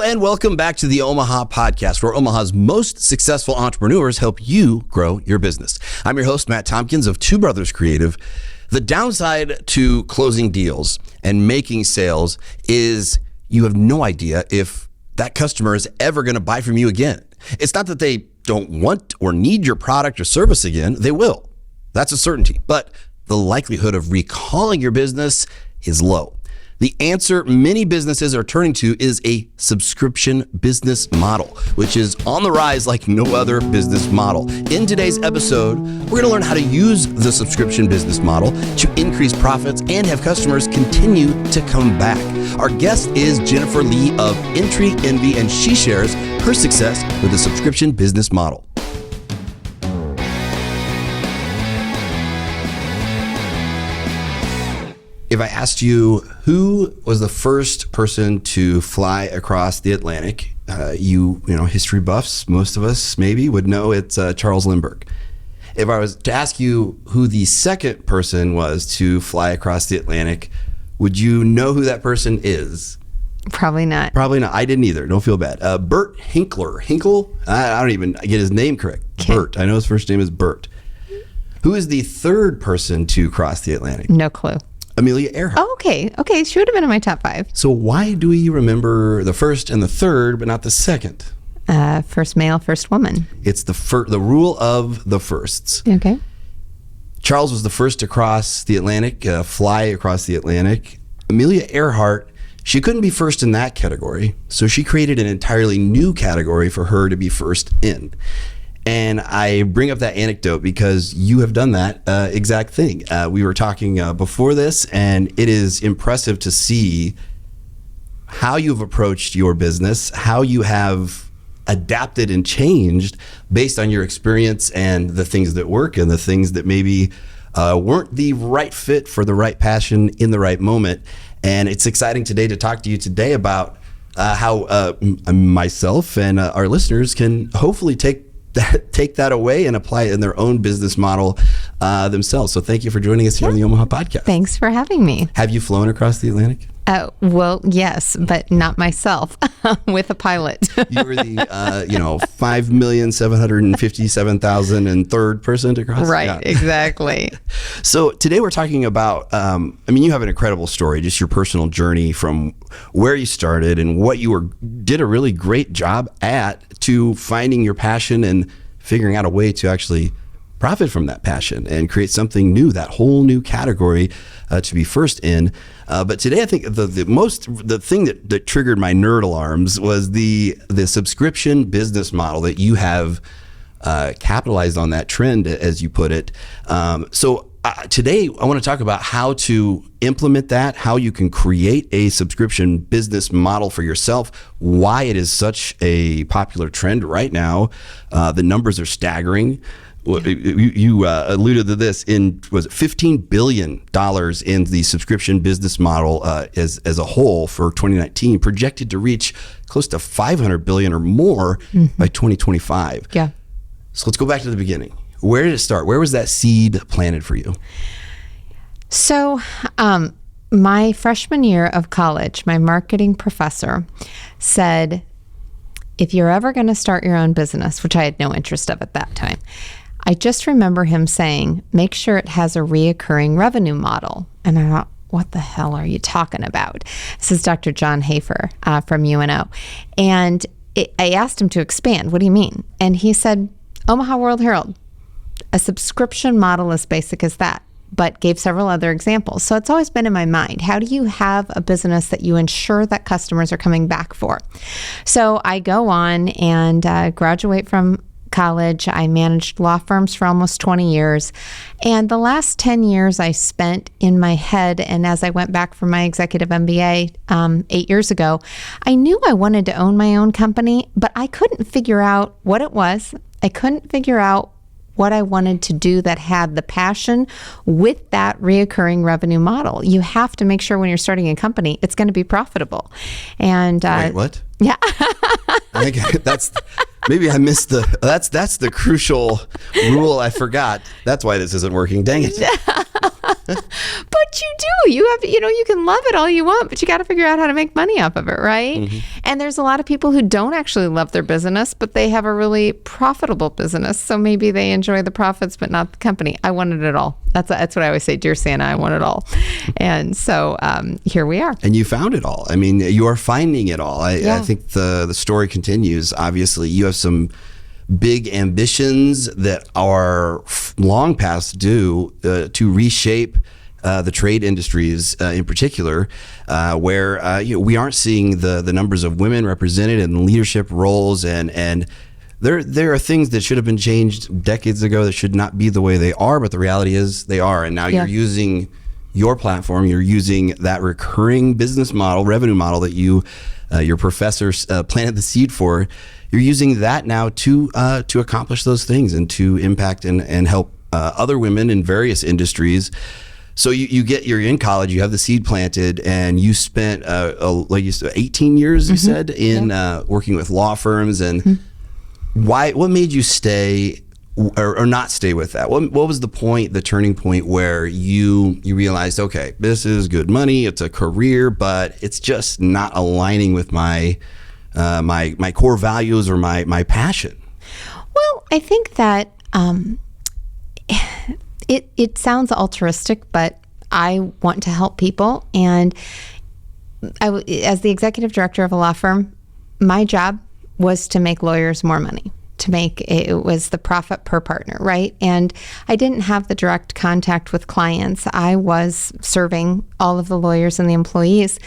and welcome back to the Omaha Podcast, where Omaha's most successful entrepreneurs help you grow your business. I'm your host, Matt Tompkins of Two Brothers Creative. The downside to closing deals and making sales is you have no idea if that customer is ever going to buy from you again. It's not that they don't want or need your product or service again. They will. That's a certainty. But the likelihood of recalling your business is low. The answer many businesses are turning to is a subscription business model, which is on the rise like no other business model. In today's episode, we're going to learn how to use the subscription business model to increase profits and have customers continue to come back. Our guest is Jennifer Lee of Entry Envy, and she shares her success with the subscription business model. If I asked you who was the first person to fly across the Atlantic, you know, history buffs, most of us maybe would know it's Charles Lindbergh. If I was to ask you who the second person was to fly across the Atlantic, would you know who that person is? Probably not. Probably not. I didn't either. Don't feel bad. Bert Hinkler. Hinkle? I don't even get his name correct. Okay. Bert. I know his first name is Bert. Who is the third person to cross the Atlantic? No clue. Amelia Earhart. Oh, okay. She would have been in my top 5. So why do we remember the first and the third, but not the second? First male, first woman. It's the rule of the firsts. Okay. Charles was the first to cross the Atlantic, fly across the Atlantic. Amelia Earhart, she couldn't be first in that category, so she created an entirely new category for her to be first in. And I bring up that anecdote because you have done that exact thing. We were talking before this, and it is impressive to see how you've approached your business, how you have adapted and changed based on your experience and the things that work and the things that maybe weren't the right fit for the right passion in the right moment. And it's exciting today to talk to you today about how myself and our listeners can hopefully take that away and apply it in their own business model themselves. So thank you for joining us here on the Omaha Podcast. Thanks for having me. Have you flown across the Atlantic? Well, yes, but not myself, with a pilot. You were the 5,757,003rd person to cross. Right, Yeah. Exactly. So today we're talking about, you have an incredible story, just your personal journey from where you started and what you did a really great job at to finding your passion and figuring out a way to actually profit from that passion and create something new, that whole new category to be first in. But today, I think the thing that triggered my nerd alarms was the subscription business model that you have capitalized on that trend, as you put it. So today, I want to talk about how to implement that, how you can create a subscription business model for yourself, why it is such a popular trend right now. The numbers are staggering. You alluded to this was it $15 billion in the subscription business model as a whole for 2019, projected to reach close to $500 billion or more by 2025. Yeah. So let's go back to the beginning. Where did it start? Where was that seed planted for you? So, my freshman year of college, my marketing professor said, if you're ever going to start your own business, which I had no interest of at that time, I just remember him saying, make sure it has a reoccurring revenue model. And I thought, what the hell are you talking about? This is Dr. John Hafer from UNO. And I asked him to expand. What do you mean? And he said, Omaha World Herald, a subscription model as basic as that, but gave several other examples. So it's always been in my mind. How do you have a business that you ensure that customers are coming back for? So I go on and graduate from college. I managed law firms for almost 20 years. And the last 10 years I spent in my head, and as I went back for my executive MBA 8 years ago, I knew I wanted to own my own company, but I couldn't figure out what it was. I couldn't figure out what I wanted to do that had the passion with that reoccurring revenue model. You have to make sure when you're starting a company, it's going to be profitable. And Wait, what? Yeah. I think maybe I missed that's the crucial rule I forgot. That's why this isn't working. Dang it. But you do. You have, you can love it all you want, but you got to figure out how to make money off of it, right? And there's a lot of people who don't actually love their business, but they have a really profitable business. So maybe they enjoy the profits, but not the company. I wanted it all. That's what I always say, dear Santa, I want it all. And so here we are. And you found it all. I mean, you are finding it all. I think the story continues. Obviously, you have some big ambitions that are long past due to reshape the trade industries in particular, where we aren't seeing the numbers of women represented in leadership roles, and there are things that should have been changed decades ago that should not be the way they are, but the reality is they are. And now you're using your platform, you're using that recurring business model, revenue model that your professor planted the seed for. You're using that now to accomplish those things and to impact and help other women in various industries. So you're in college, you have the seed planted, and you spent like you said, 18 years, you said, in working with law firms. And what made you stay or not stay with that? What was the turning point where you realized, okay, this is good money, it's a career, but it's just not aligning with my core values or my passion? Well, I think that it sounds altruistic, but I want to help people. And as the executive director of a law firm, my job was to make lawyers more money. It was the profit per partner, right? And I didn't have the direct contact with clients. I was serving all of the lawyers and the employees,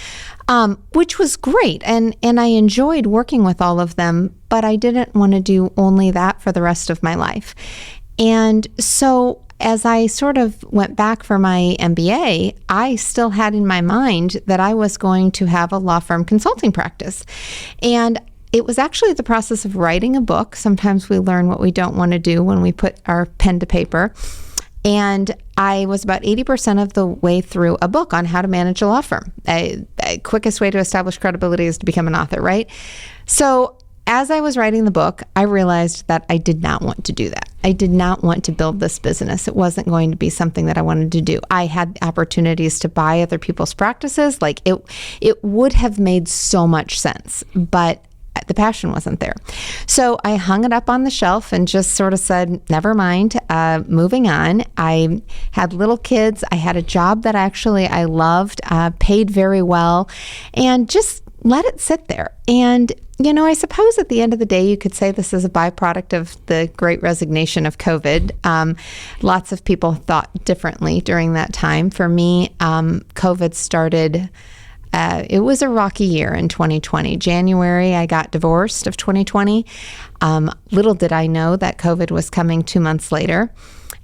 which was great. And I enjoyed working with all of them, but I didn't want to do only that for the rest of my life. And so as I sort of went back for my MBA, I still had in my mind that I was going to have a law firm consulting practice. And it was actually the process of writing a book. Sometimes we learn what we don't want to do when we put our pen to paper. And I was about 80% of the way through a book on how to manage a law firm. The quickest way to establish credibility is to become an author, right? So as I was writing the book, I realized that I did not want to do that. I did not want to build this business. It wasn't going to be something that I wanted to do. I had opportunities to buy other people's practices. Like it would have made so much sense, but the passion wasn't there. So I hung it up on the shelf and just sort of said, never mind, moving on. I had little kids. I had a job that I loved, paid very well, and just let it sit there. And, I suppose at the end of the day, you could say this is a byproduct of the great resignation of COVID. Lots of people thought differently during that time. For me, COVID started. It was a rocky year in 2020. January, I got divorced of 2020. Little did I know that COVID was coming 2 months later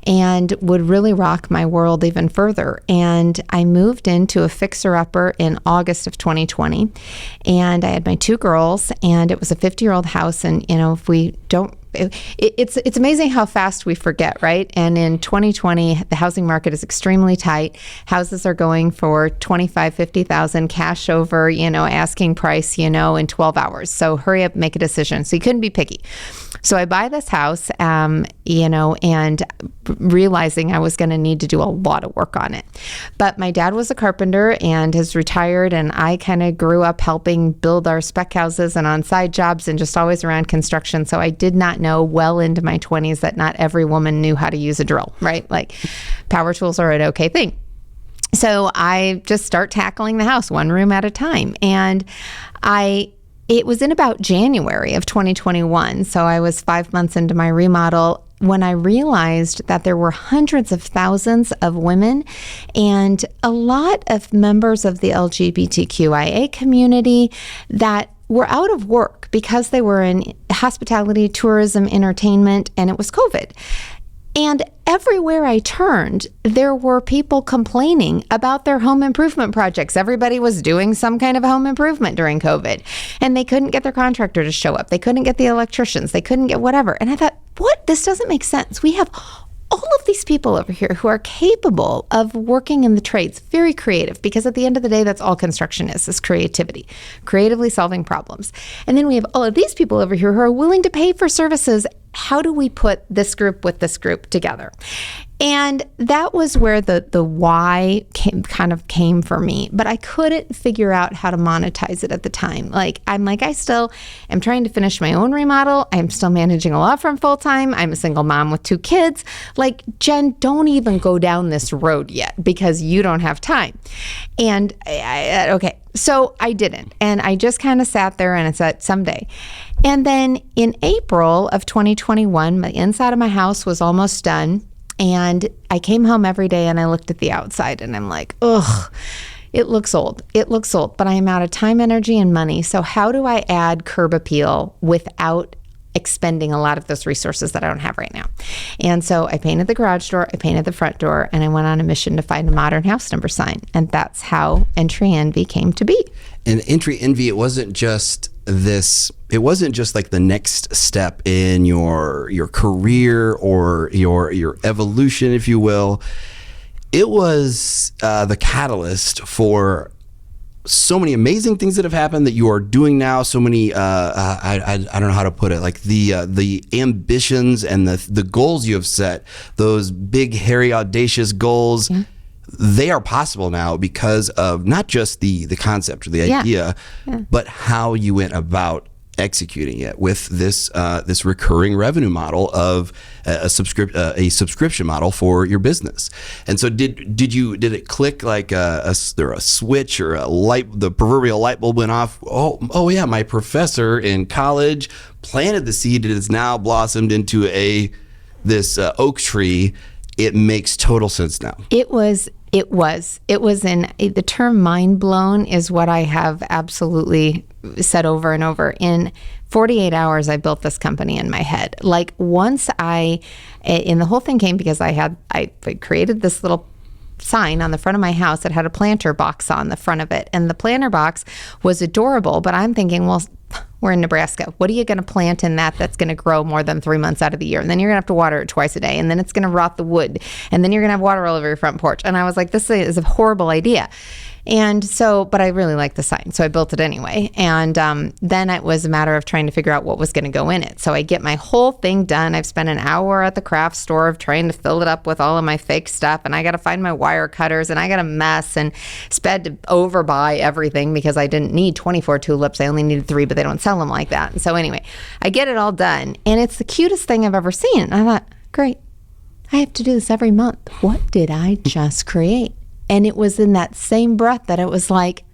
and would really rock my world even further. And I moved into a fixer-upper in August of 2020. And I had my 2 girls, and it was a 50-year-old house. And, if we don't, it's amazing how fast we forget, right? And in 2020, the housing market is extremely tight. Houses are going for $25,000, $50,000 cash over, asking price, in 12 hours. So hurry up, make a decision. So you couldn't be picky. So I buy this house, and realizing I was going to need to do a lot of work on it. But my dad was a carpenter and has retired, and I kind of grew up helping build our spec houses and on side jobs and just always around construction. So I did not know well into my 20s that not every woman knew how to use a drill, right? Like power tools are an okay thing. So I just start tackling the house one room at a time. And it was in about January of 2021. So I was 5 months into my remodel when I realized that there were hundreds of thousands of women and a lot of members of the LGBTQIA community that were out of work because they were in hospitality, tourism, entertainment, and it was COVID. And everywhere I turned, there were people complaining about their home improvement projects. Everybody was doing some kind of home improvement during COVID, and they couldn't get their contractor to show up. They couldn't get the electricians. They couldn't get whatever. And I thought, what? This doesn't make sense. We have all of these people over here who are capable of working in the trades, very creative, because at the end of the day, that's all construction is creativity, creatively solving problems. And then we have all of these people over here who are willing to pay for services. How do we put this group with this group together? And that was where the why came for me, but I couldn't figure out how to monetize it at the time. I still am trying to finish my own remodel. I'm still managing a law firm full time. I'm a single mom with 2 kids. Like, Jen, don't even go down this road yet because you don't have time. And so I didn't. And I just kind of sat there and I said, someday. And then in April of 2021, the inside of my house was almost done. And I came home every day and I looked at the outside and I'm like, ugh, it looks old. It looks old, but I am out of time, energy, and money. So how do I add curb appeal without expending a lot of those resources that I don't have right now? And so I painted the garage door, I painted the front door, and I went on a mission to find a modern house number sign. And that's how Entry Envy came to be. And Entry Envy, it wasn't just like the next step in your career or your evolution, if you will. It was the catalyst for so many amazing things that have happened that you are doing now. So many, I don't know how to put it, like the ambitions and the goals you have set, those big, hairy, audacious goals. Yeah. They are possible now because of not just the concept or the idea, but how you went about executing it with this recurring revenue model of a subscription model for your business. And so did it click like a switch or the proverbial light bulb went off? Oh yeah, my professor in college planted the seed that has now blossomed into this oak tree. It makes total sense now. It was the term mind blown is what I have absolutely said over and over. In 48 hours, I built this company in my head. Like, once the whole thing came because I created this little sign on the front of my house that had a planter box on the front of it. And the planter box was adorable, but I'm thinking, well, we're in Nebraska. What are you going to plant in that's going to grow more than 3 months out of the year? And then you're going to have to water it twice a day. And then it's going to rot the wood. And then you're going to have water all over your front porch. And I was like, this is a horrible idea. And so, but I really liked the sign, so I built it anyway. And then it was a matter of trying to figure out what was going to go in it. So I get my whole thing done. I've spent an hour at the craft store of trying to fill it up with all of my fake stuff. And I got to find my wire cutters, and I got a mess and sped to overbuy everything because I didn't need 24 tulips. I only needed 3, but they don't sell them like that. And so anyway, I get it all done, and it's the cutest thing I've ever seen. And I thought, great, I have to do this every month. What did I just create? And it was in that same breath that it was like,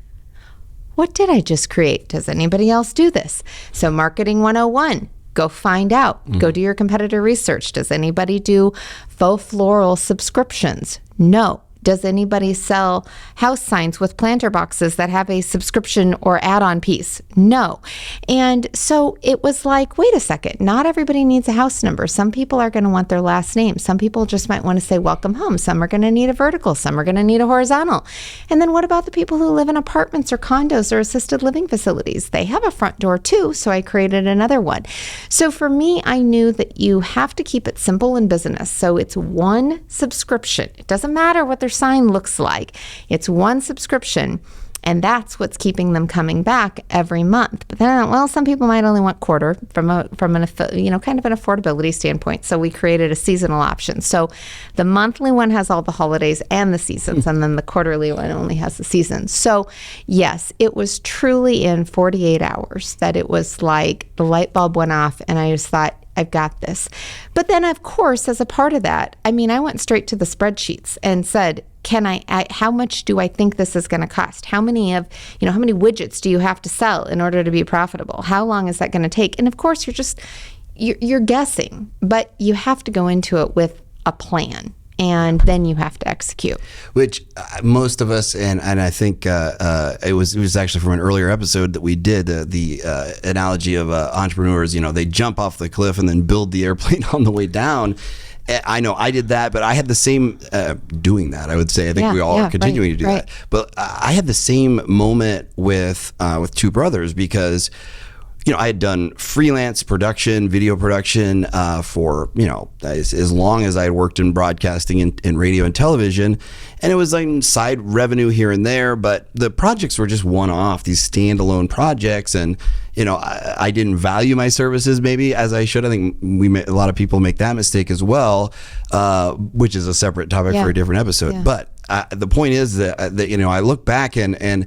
what did I just create? Does anybody else do this? So Marketing 101, go find out. Go do your competitor research. Does anybody do faux floral subscriptions? No. Does anybody sell house signs with planter boxes that have a subscription or add-on piece? No. And so it was like, wait a second, not everybody needs a house number. Some people are going to want their last name. Some people just might want to say welcome home. Some are going to need a vertical. Some are going to need a horizontal. And then what about the people who live in apartments or condos or assisted living facilities? They have a front door too, so I created another one. So for me, I knew that you have to keep it simple in business. So it's one subscription. It doesn't matter what their sign looks like. It's one subscription, and that's what's keeping them coming back every month. But then, well, some people might only want quarter from an kind of an affordability standpoint. So we created a seasonal option. So the monthly one has all the holidays and the seasons, and then the quarterly one only has the seasons. So yes, it was truly in 48 hours that it was like the light bulb went off, and I just thought, I've got this. But then, of course, as a part of that, I went straight to the spreadsheets and said, how much do I think this is going to cost? How many widgets do you have to sell in order to be profitable? How long is that going to take? And of course, you're guessing, but you have to go into it with a plan. And then you have to execute. Which most of us, and I think it was actually from an earlier episode that we did, the analogy of entrepreneurs, they jump off the cliff and then build the airplane on the way down. I know I did that, but I had the same doing that. I would say I think we all are continuing to do that. But I had the same moment with two brothers because I had done freelance production, video production for, as long as I had worked in broadcasting and radio and television. And it was like side revenue here and there, but the projects were just one-off, these standalone projects. And, I didn't value my services maybe as I should. I think a lot of people make that mistake as well, which is a separate topic for a different episode. Yeah. But the point is that I look back and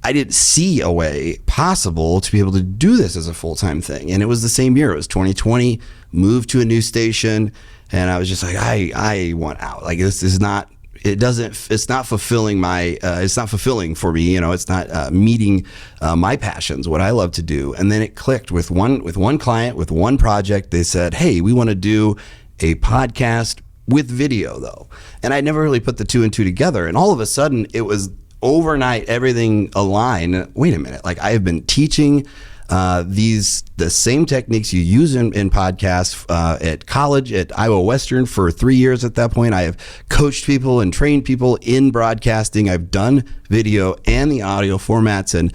I didn't see a way possible to be able to do this as a full-time thing. And it was the same year. It was 2020, moved to a new station. And I was just like, I want out. Like, this is not, it's not fulfilling it's not fulfilling for me. It's not meeting my passions, what I love to do. And then it clicked with one client, with one project. They said, hey, we want to do a podcast with video though. And I never really put the two and two together. And all of a sudden it was overnight, everything aligned. Wait a minute, like I have been teaching the same techniques you use in podcasts at college at Iowa Western for 3 years at that point. I have coached people and trained people in broadcasting. I've done video and the audio formats, and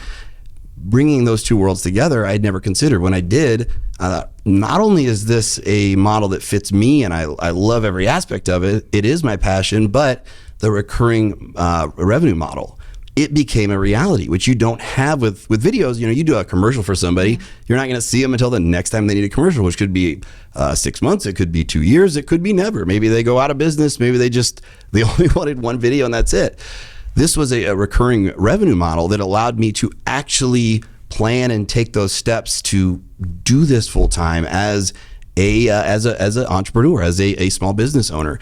bringing those two worlds together, I'd never considered. When I did, not only is this a model that fits me and I love every aspect of it, it is my passion, but the recurring revenue model, it became a reality, which you don't have with videos. You do a commercial for somebody, you're not going to see them until the next time they need a commercial, which could be 6 months, it could be 2 years, it could be never. Maybe they go out of business, maybe they only wanted one video and that's it. This was a recurring revenue model that allowed me to actually plan and take those steps to do this full time as an entrepreneur, as a small business owner.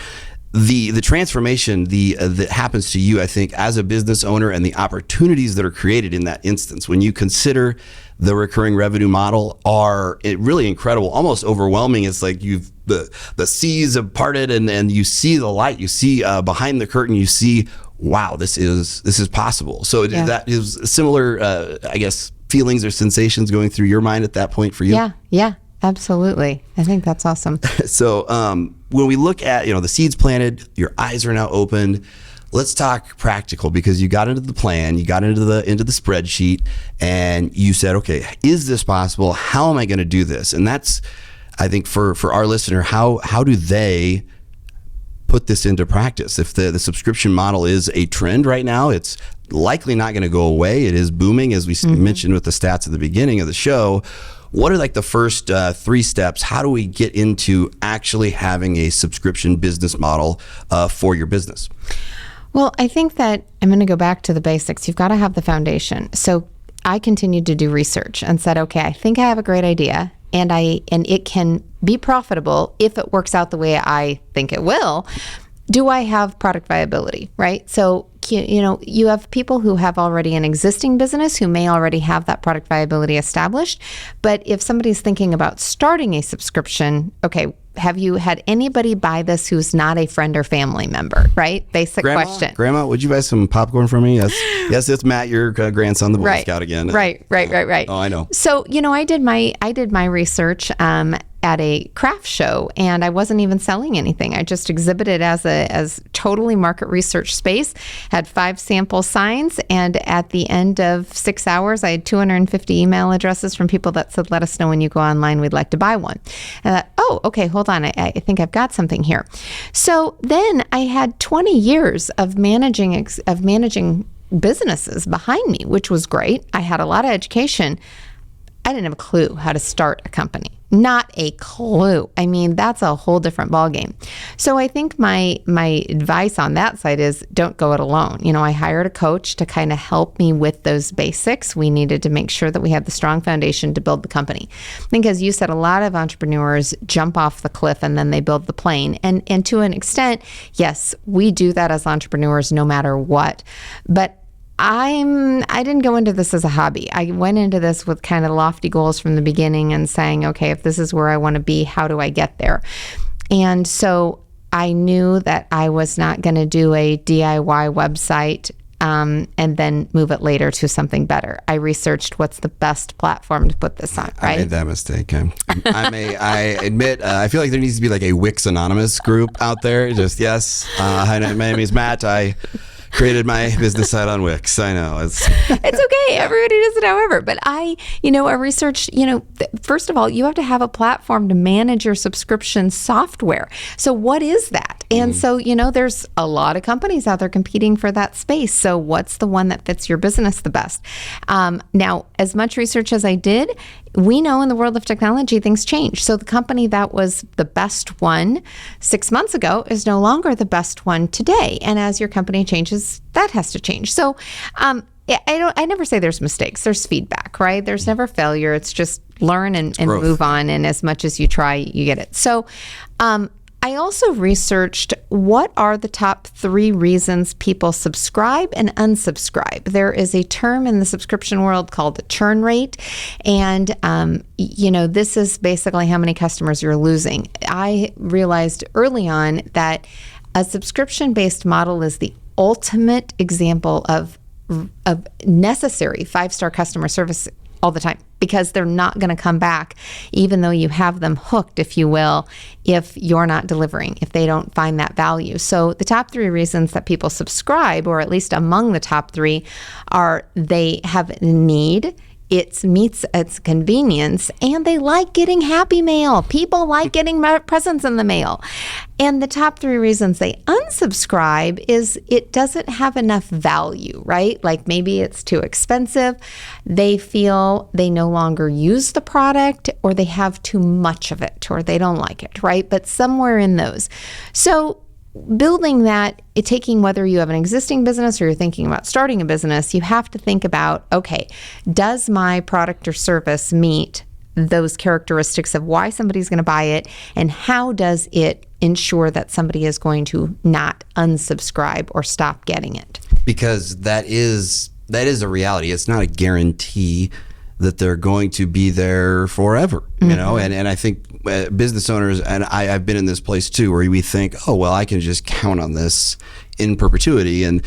The transformation that happens to you, I think, as a business owner, and the opportunities that are created in that instance when you consider the recurring revenue model are really incredible, almost overwhelming. It's like the seas have parted and you see the light, you see behind the curtain, you see, wow, this is possible. So that is similar, I guess, feelings or sensations going through your mind at that point for you? Yeah, absolutely. I think that's awesome. So when we look at, the seeds planted, your eyes are now opened. Let's talk practical, because you got into the plan, you got into the spreadsheet, and you said, okay, is this possible? How am I going to do this? And that's, I think, for our listener, how do they put this into practice? If the subscription model is a trend right now, it's likely not going to go away. It is booming, as we mentioned with the stats at the beginning of the show. What are like the first 3 steps? How do we get into actually having a subscription business model for your business? Well, I think that I'm going to go back to the basics. You've got to have the foundation. So I continued to do research and said, okay, I think I have a great idea, and it can be profitable if it works out the way I think it will. Do I have product viability, right? So, you have people who have already an existing business who may already have that product viability established. But if somebody's thinking about starting a subscription, okay, have you had anybody buy this who's not a friend or family member, right? Basic question. Grandma, would you buy some popcorn for me? Yes, it's Matt, your grandson, the Boy Scout again. Right. Oh, I know. So, I did my research at a craft show, and I wasn't even selling anything. I just exhibited as totally market research space, had 5 sample signs, and at the end of 6 hours, I had 250 email addresses from people that said, let us know when you go online, we'd like to buy one. And I thought, oh, okay, hold on, I think I've got something here. So then I had 20 years of managing businesses behind me, which was great. I had a lot of education. I didn't have a clue how to start a company. Not a clue. I mean, that's a whole different ballgame. So I think my advice on that side is don't go it alone. I hired a coach to kind of help me with those basics. We needed to make sure that we had the strong foundation to build the company. I think, as you said, a lot of entrepreneurs jump off the cliff and then they build the plane. And to an extent, yes, we do that as entrepreneurs no matter what. But I didn't go into this as a hobby. I went into this with kind of lofty goals from the beginning and saying, okay, if this is where I want to be, how do I get there? And so I knew that I was not going to do a DIY website and then move it later to something better. I researched what's the best platform to put this on, right? I made that mistake. I admit, I feel like there needs to be like a Wix Anonymous group out there. Just, yes, hi, my name is Matt. I created my business site on Wix. I know. It's okay. Everybody does it however. But I researched, first of all, you have to have a platform to manage your subscription software. So what is that? And so, there's a lot of companies out there competing for that space. So what's the one that fits your business the best? Now, as much research as I did, we know in the world of technology, things change. So the company that was the best one 6 months ago is no longer the best one today. And as your company changes, that has to change. So I never say there's mistakes. There's feedback, right? There's never failure. It's just learn and move on. And as much as you try, you get it. So I also researched what are the top 3 reasons people subscribe and unsubscribe. There is a term in the subscription world called the churn rate. And, this is basically how many customers you're losing. I realized early on that a subscription-based model is the ultimate example of necessary 5-star customer service all the time, because they're not going to come back, even though you have them hooked, if you will, if you're not delivering, if they don't find that value. So the top 3 reasons that people subscribe, or at least among the top 3, are they have a need, it meets its convenience, and they like getting happy mail. People like getting presents in the mail. And the top 3 reasons they unsubscribe is it doesn't have enough value, right? Like maybe it's too expensive. They feel they no longer use the product, or they have too much of it, or they don't like it, right? But somewhere in those. So building that, taking whether you have an existing business or you're thinking about starting a business, you have to think about, okay, does my product or service meet those characteristics of why somebody's going to buy it, and how does it ensure that somebody is going to not unsubscribe or stop getting it? Because that is a reality. It's not a guarantee that they're going to be there forever, and I think business owners, and I've been in this place too, where we think, oh, well, I can just count on this in perpetuity. And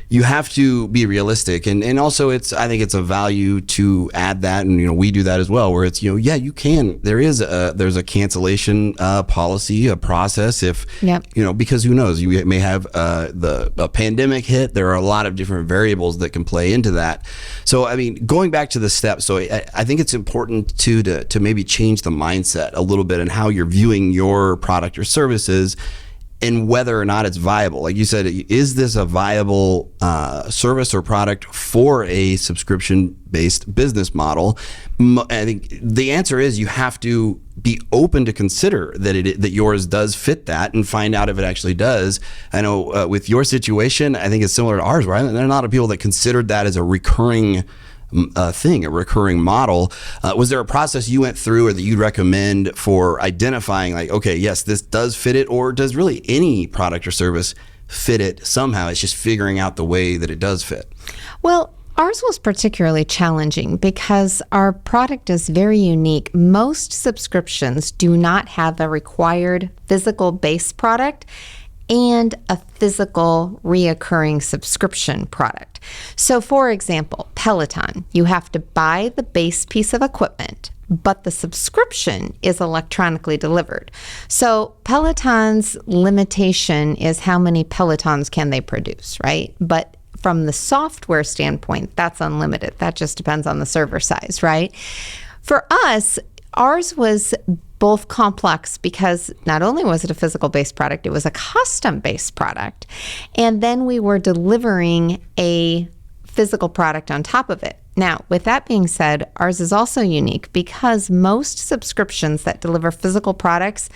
you have to be realistic. And also I think it's a value to add that. And, we do that as well, where it's, yeah, you can, there's a cancellation policy, a process because who knows, you may have a pandemic hit. There are a lot of different variables that can play into that. So, going back to the steps, so I think it's important to maybe change the mindset a little bit and how you're viewing your product or services, and whether or not it's viable. Like you said, is this a viable service or product for a subscription-based business model? I think the answer is you have to be open to consider that yours does fit that, and find out if it actually does. I know with your situation, I think it's similar to ours, right? There are a lot of people that considered that as a recurring a recurring model. Was there a process you went through or that you'd recommend for identifying, like, okay, yes, this does fit it, or does really any product or service fit it somehow? It's just figuring out the way that it does fit. Well, ours was particularly challenging because our product is very unique. Most subscriptions do not have a required physical base product and a physical reoccurring subscription product. So for example, Peloton, you have to buy the base piece of equipment, but the subscription is electronically delivered. So Peloton's limitation is how many Pelotons can they produce, right? But from the software standpoint, that's unlimited. That just depends on the server size, right? For us, ours was both complex because not only was it a physical-based product, it was a custom-based product. And then we were delivering a physical product on top of it. Now, with that being said, ours is also unique because most subscriptions that deliver physical products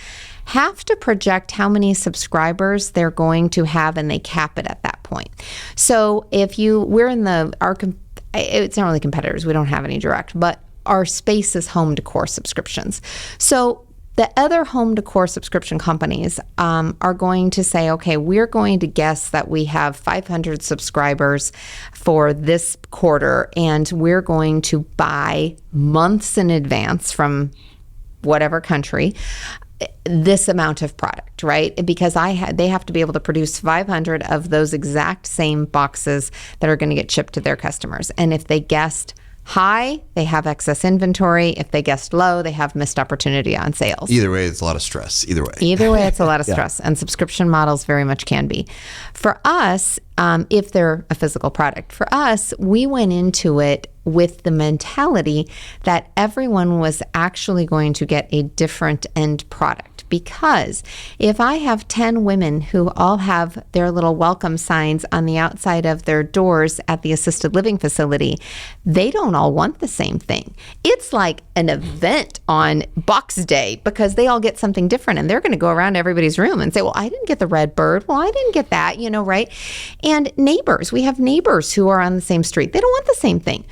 have to project how many subscribers they're going to have, and they cap it at that point. So if it's not really competitors, we don't have any direct, but our space is home decor subscriptions. So the other home decor subscription companies are going to say, okay, we're going to guess that we have 500 subscribers for this quarter, and we're going to buy months in advance from whatever country this amount of product, right? Because they have to be able to produce 500 of those exact same boxes that are going to get shipped to their customers. And if they guessed high, they have excess inventory. If they guessed low, they have missed opportunity on sales. Either way, it's a lot of stress. Either way. Either way, it's a lot of stress, and subscription models very much can be. For us, if they're a physical product, for us, we went into it with the mentality that everyone was actually going to get a different end product. Because if I have 10 women who all have their little welcome signs on the outside of their doors at the assisted living facility, they don't all want the same thing. It's like an event on Box Day because they all get something different, and they're going to go around everybody's room and say, well, I didn't get the red bird. Well, I didn't get that, right? And neighbors, we have neighbors who are on the same street. They don't want the same thing.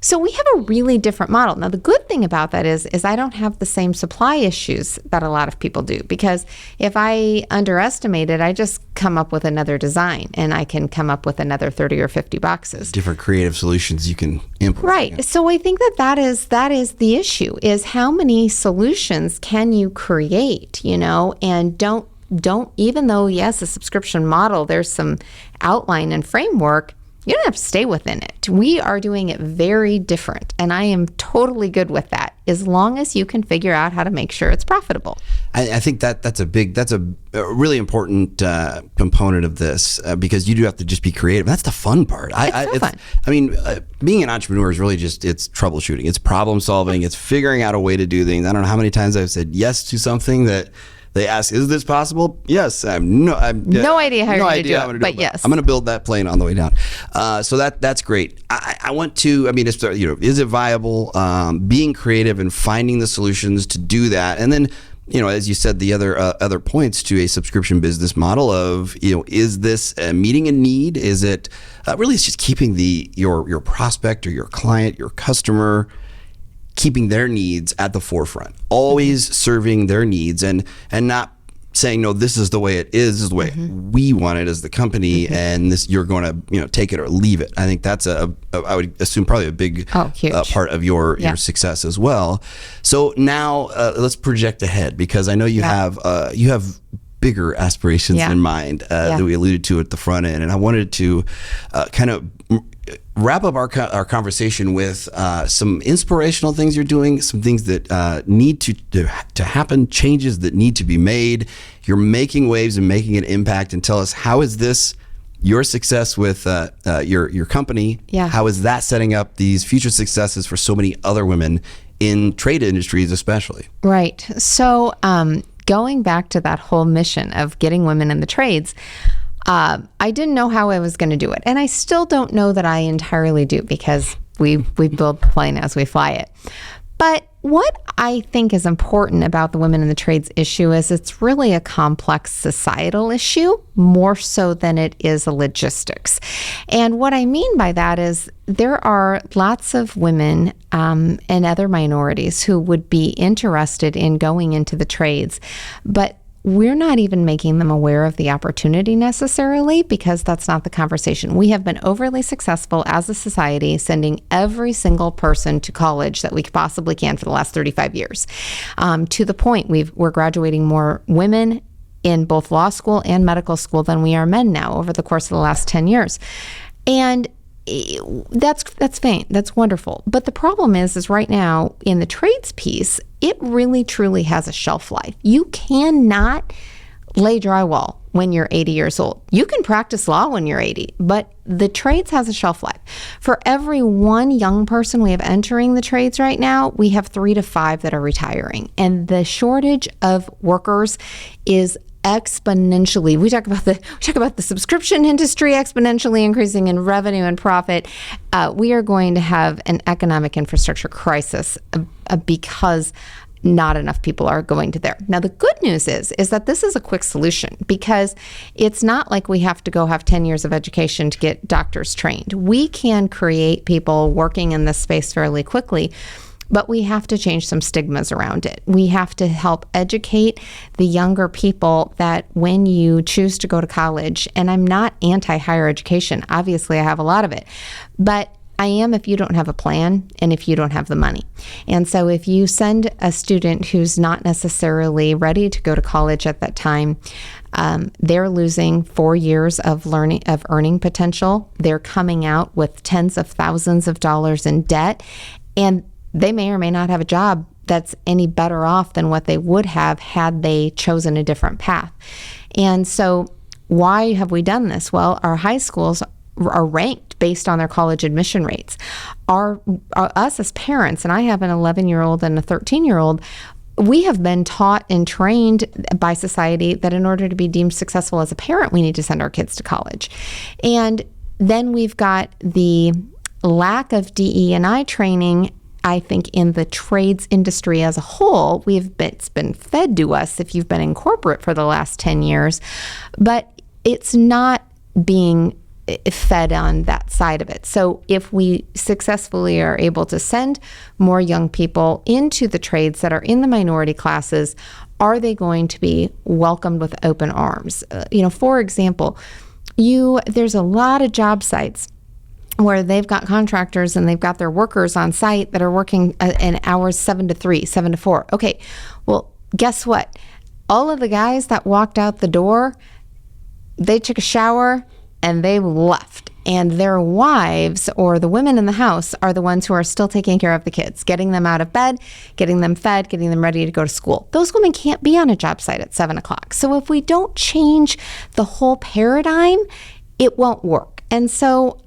So we have a really different model. Now, the good thing about that is I don't have the same supply issues that a lot of people do, because if I underestimate it, I just come up with another design and I can come up with another 30 or 50 boxes. Different creative solutions you can implement. Right. Yeah. So I think that is the issue, is how many solutions can you create, and don't, even though, yes, a subscription model, there's some outline and framework, you don't have to stay within it. We are doing it very different, and I am totally good with that, as long as you can figure out how to make sure it's profitable. I think that's a really important component of this, because you do have to just be creative. That's the fun part. It's fun. I mean, being an entrepreneur is really just, it's troubleshooting, it's problem solving, it's figuring out a way to do things. I don't know how many times I've said yes to something that they ask, is this possible? Yes. I have no idea how you're going to do it, but yes. I'm going to build that plane on the way down. So that's great. I want to, is it viable? Being creative and finding the solutions to do that. And then, as you said, the other points to a subscription business model of, is this meeting a need? Is it really, it's just keeping your prospect or your client, your customer, keeping their needs at the forefront, always serving their needs, and not saying, no, this is the way it is, this is the way we want it as the company, and this, you're going to take it or leave it. I think that's I would assume probably a big part of your success as well. So now let's project ahead, because I know you have bigger aspirations in mind that we alluded to at the front end, and I wanted to kind of wrap up our conversation with some inspirational things you're doing, some things that need to happen, changes that need to be made. You're making waves and making an impact, and tell us, how is this, your success with your company, how is that setting up these future successes for so many other women in trade industries especially? Right. So going back to that whole mission of getting women in the trades, I didn't know how I was going to do it. And I still don't know that I entirely do, because we build the plane as we fly it. But what I think is important about the women in the trades issue is it's really a complex societal issue, more so than it is a logistics. And what I mean by that is there are lots of women and other minorities who would be interested in going into the trades, but we're not even making them aware of the opportunity necessarily, because that's not the conversation. We have been overly successful as a society sending every single person to college that we possibly can for the last 35 years, to the point we're graduating more women in both law school and medical school than we are men now over the course of the last 10 years. And that's fine. That's wonderful. But the problem is right now in the trades piece, it really truly has a shelf life. You cannot lay drywall when you're 80 years old. You can practice law when you're 80, but the trades has a shelf life. For every one young person we have entering the trades right now, we have 3 to 5 that are retiring. And the shortage of workers is exponentially. We talk about the subscription industry exponentially increasing in revenue and profit. We are going to have an economic infrastructure crisis because not enough people are going to there. Now, the good news is that this is a quick solution, because it's not like we have to go have 10 years of education to get doctors trained. We can create people working in this space fairly quickly. But we have to change some stigmas around it. We have to help educate the younger people that when you choose to go to college, and I'm not anti-higher education, obviously I have a lot of it, but I am if you don't have a plan and if you don't have the money. And so if you send a student who's not necessarily ready to go to college at that time, they're losing 4 years of earning potential. They're coming out with tens of thousands of dollars in debt, and they may or may not have a job that's any better off than what they would have had they chosen a different path. And so why have we done this? Well, our high schools are ranked based on their college admission rates. Us as parents, and I have an 11-year-old and a 13-year-old, we have been taught and trained by society that in order to be deemed successful as a parent, we need to send our kids to college. And then we've got the lack of DE&I training, I think, in the trades industry as a whole. It's been fed to us if you've been in corporate for the last 10 years, but it's not being fed on that side of it. So if we successfully are able to send more young people into the trades that are in the minority classes, are they going to be welcomed with open arms? For example, there's a lot of job sites where they've got contractors and they've got their workers on site that are working in hours 7 to 3, 7 to 4. Okay, well, guess what? All of the guys that walked out the door, they took a shower and they left. And their wives or the women in the house are the ones who are still taking care of the kids, getting them out of bed, getting them fed, getting them ready to go to school. Those women can't be on a job site at 7 o'clock. So if we don't change the whole paradigm, it won't work. And so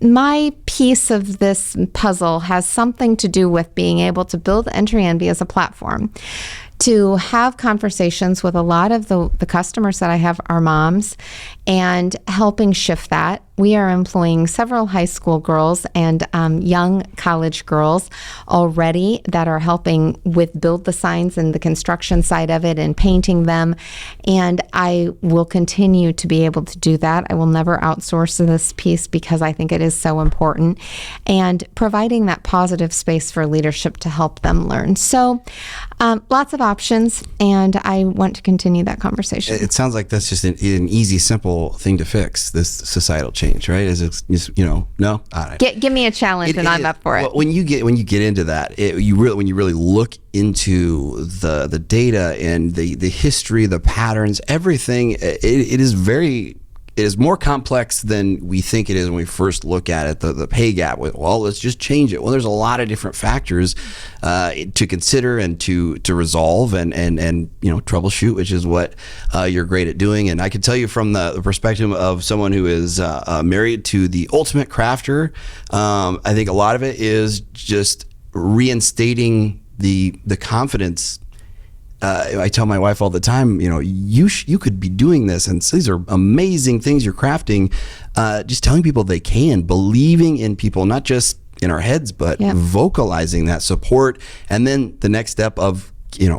my piece of this puzzle has something to do with being able to build Entry Envy as a platform, to have conversations with a lot of the customers that I have are moms, and helping shift that. We are employing several high school girls and young college girls already that are helping with build the signs and the construction side of it and painting them. And I will continue to be able to do that. I will never outsource this piece because I think it is so important, and providing that positive space for leadership to help them learn. So lots of options, and I want to continue that conversation. It sounds like that's just an easy, simple thing to fix, this societal change, right? No? All right. Give me a challenge and I'm up for it. Well, when you get into that, when you really look into the data and the history, the patterns, everything, it is more complex than we think it is when we first look at it. The pay gap, let's just change it. Well, there's a lot of different factors to consider and to resolve and troubleshoot, which is what you're great at doing. And I can tell you from the perspective of someone who is married to the ultimate crafter, I think a lot of it is just reinstating the confidence. I tell my wife all the time, you could be doing this, and these are amazing things you're crafting. Just telling people they can, believing in people, not just in our heads, but vocalizing that support. And then the next step of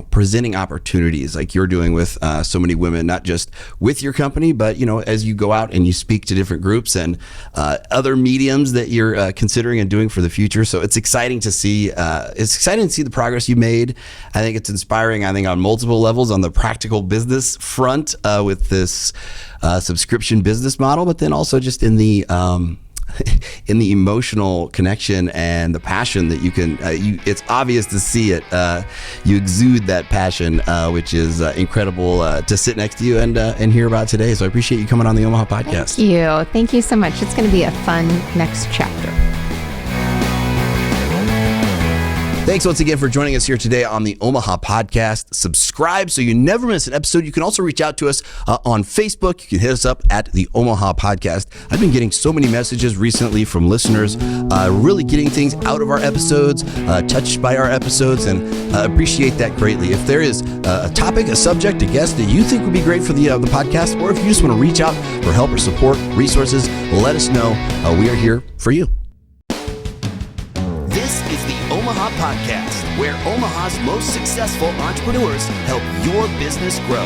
presenting opportunities like you're doing with so many women, not just with your company, but as you go out and you speak to different groups and other mediums that you're considering and doing for the future. So it's exciting to see. It's exciting to see the progress you made. I think it's inspiring. I think on multiple levels, on the practical business front with this subscription business model, but then also just in the emotional connection and the passion that you can, it's obvious to see it. You exude that passion, which is incredible to sit next to you and hear about today. So I appreciate you coming on the Omaha Podcast. Thank you so much. It's going to be a fun next chapter. Thanks once again for joining us here today on the Omaha Podcast. Subscribe so you never miss an episode. You can also reach out to us on Facebook. You can hit us up at the Omaha Podcast. I've been getting so many messages recently from listeners, really getting things out of our episodes, touched by our episodes, and appreciate that greatly. If there is a topic, a subject, a guest that you think would be great for the podcast, or if you just want to reach out for help or support, resources, let us know. We are here for you. This is the Omaha Podcast, where Omaha's most successful entrepreneurs help your business grow.